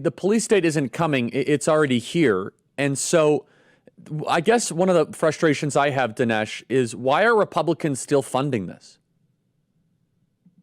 the police state isn't coming, it's already here. And so I guess one of the frustrations I have, Dinesh, is why are Republicans still funding this?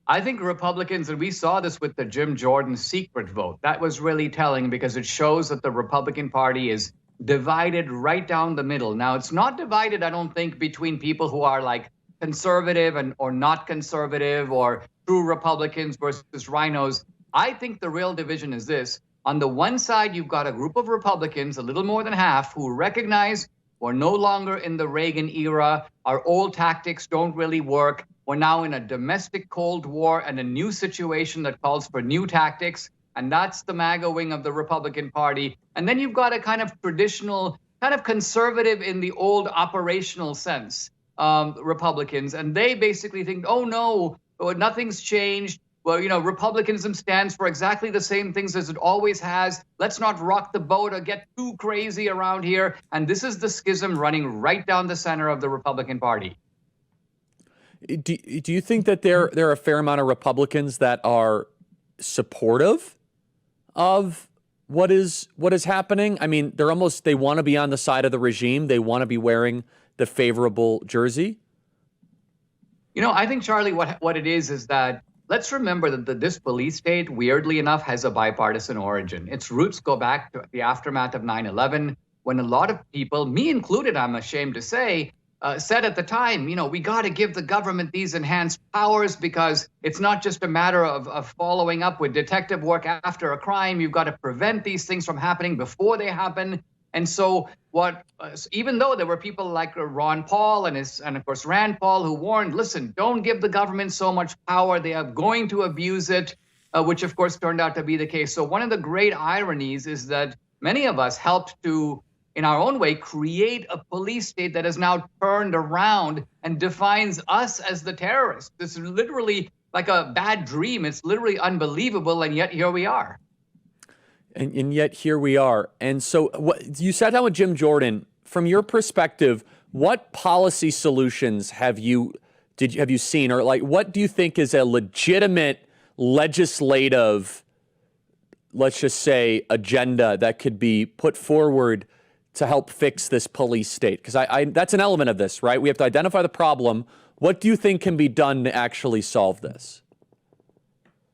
I think Republicans, and we saw this with the Jim Jordan secret vote, that was really telling because it shows that the Republican Party is divided right down the middle. Now, it's not divided, I don't think, between people who are like conservative and or not conservative or true Republicans versus rhinos. I think the real division is this. On the one side, you've got a group of Republicans, a little more than half, who recognize we're no longer in the Reagan era. Our old tactics don't really work. We're now in a domestic Cold War and a new situation that calls for new tactics. And that's the MAGA wing of the Republican Party. And then you've got a kind of traditional, kind of conservative in the old operational sense, Republicans. And they basically think, oh, no, nothing's changed. Well, you know, Republicanism stands for exactly the same things as it always has. Let's not rock the boat or get too crazy around here. And this is the schism running right down the center of the Republican Party. Do you think that there are a fair amount of Republicans that are supportive of what is happening? I mean, they want to be on the side of the regime. They want to be wearing the favorable jersey. You know, I think, Charlie, what it is that let's remember that this police state, weirdly enough, has a bipartisan origin. Its roots go back to the aftermath of 9/11, when a lot of people, me included, I'm ashamed to say, said at the time, you know, we got to give the government these enhanced powers because it's not just a matter of following up with detective work after a crime. You've got to prevent these things from happening before they happen. And so even though there were people like Ron Paul and of course Rand Paul who warned, listen, don't give the government so much power. They are going to abuse it, which of course turned out to be the case. So one of the great ironies is that many of us helped to, in our own way, create a police state that has now turned around and defines us as the terrorists. This is literally like a bad dream. It's literally unbelievable. And yet here we are. And yet here we are. And so you sat down with Jim Jordan. From your perspective, what policy solutions have you seen, or like what do you think is a legitimate legislative, let's just say, agenda that could be put forward to help fix this police state? Because that's an element of this, right? We have to identify the problem. What do you think can be done to actually solve this?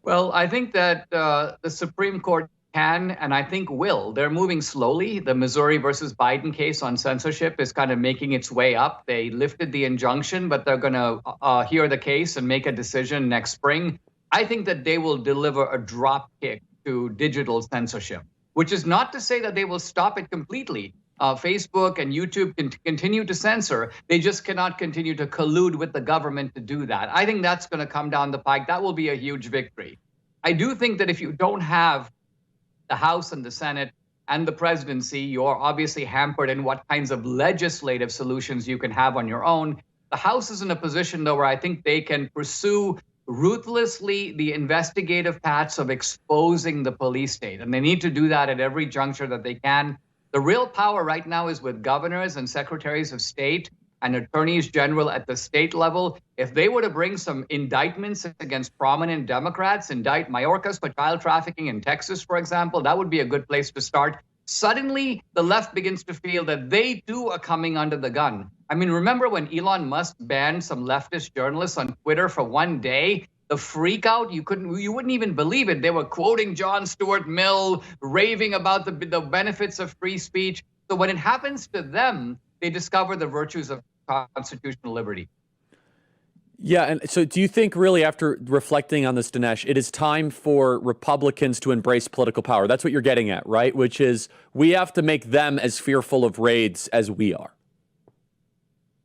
Well, I think that the Supreme Court can, and I think will. They're moving slowly. The Missouri versus Biden case on censorship is kind of making its way up. They lifted the injunction, but they're going to hear the case and make a decision next spring. I think that they will deliver a drop kick to digital censorship, which is not to say that they will stop it completely. Facebook and YouTube can continue to censor. They just cannot continue to collude with the government to do that. I think that's going to come down the pike. That will be a huge victory. I do think that if you don't have the House and the Senate and the presidency, you're obviously hampered in what kinds of legislative solutions you can have on your own. The House is in a position, though, where I think they can pursue ruthlessly the investigative paths of exposing the police state. And they need to do that at every juncture that they can. The real power right now is with governors and secretaries of state and attorneys general at the state level. If they were to bring some indictments against prominent Democrats, indict Mayorkas for child trafficking in Texas, for example, that would be a good place to start. Suddenly, the left begins to feel that they too are coming under the gun. I mean, remember when Elon Musk banned some leftist journalists on Twitter for one day? The freak out, you wouldn't even believe it. They were quoting John Stuart Mill, raving about the benefits of free speech. So when it happens to them, they discover the virtues of constitutional liberty. Yeah, and so do you think really, after reflecting on this, Dinesh, it is time for Republicans to embrace political power? That's what you're getting at, right? Which is we have to make them as fearful of raids as we are.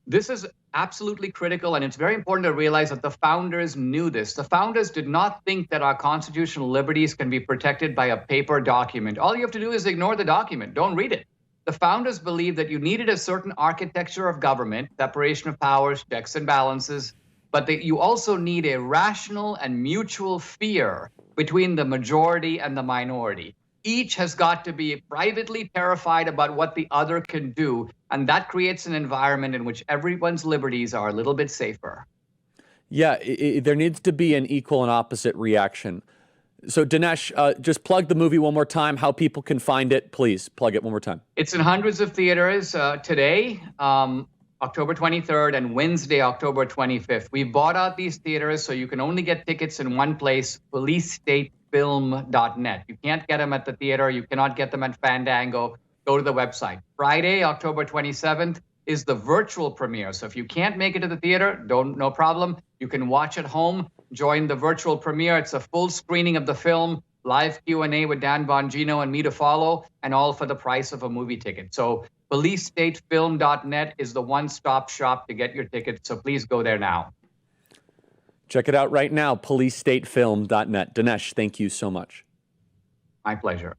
This is absolutely critical, and it's very important to realize that the founders knew this. The founders did not think that our constitutional liberties can be protected by a paper document. All you have to do is ignore the document. Don't read it. The founders believed that you needed a certain architecture of government, separation of powers, checks and balances, but that you also need a rational and mutual fear between the majority and the minority. Each has got to be privately terrified about what the other can do, and that creates an environment in which everyone's liberties are a little bit safer. Yeah, there needs to be an equal and opposite reaction. So Dinesh, just plug the movie one more time, how people can find it. Please plug it one more time. It's in hundreds of theaters today, October 23rd, and Wednesday, October 25th. We bought out these theaters, so you can only get tickets in one place, policestatefilm.net. You can't get them at the theater. You cannot get them at Fandango. Go to the website. Friday, October 27th, is the virtual premiere. So if you can't make it to the theater, no problem. You can watch at home, join the virtual premiere. It's a full screening of the film, live Q&A with Dan Bongino and me to follow, and all for the price of a movie ticket. So policestatefilm.net is the one-stop shop to get your tickets. So please go there now. Check it out right now, policestatefilm.net. Dinesh, thank you so much. My pleasure.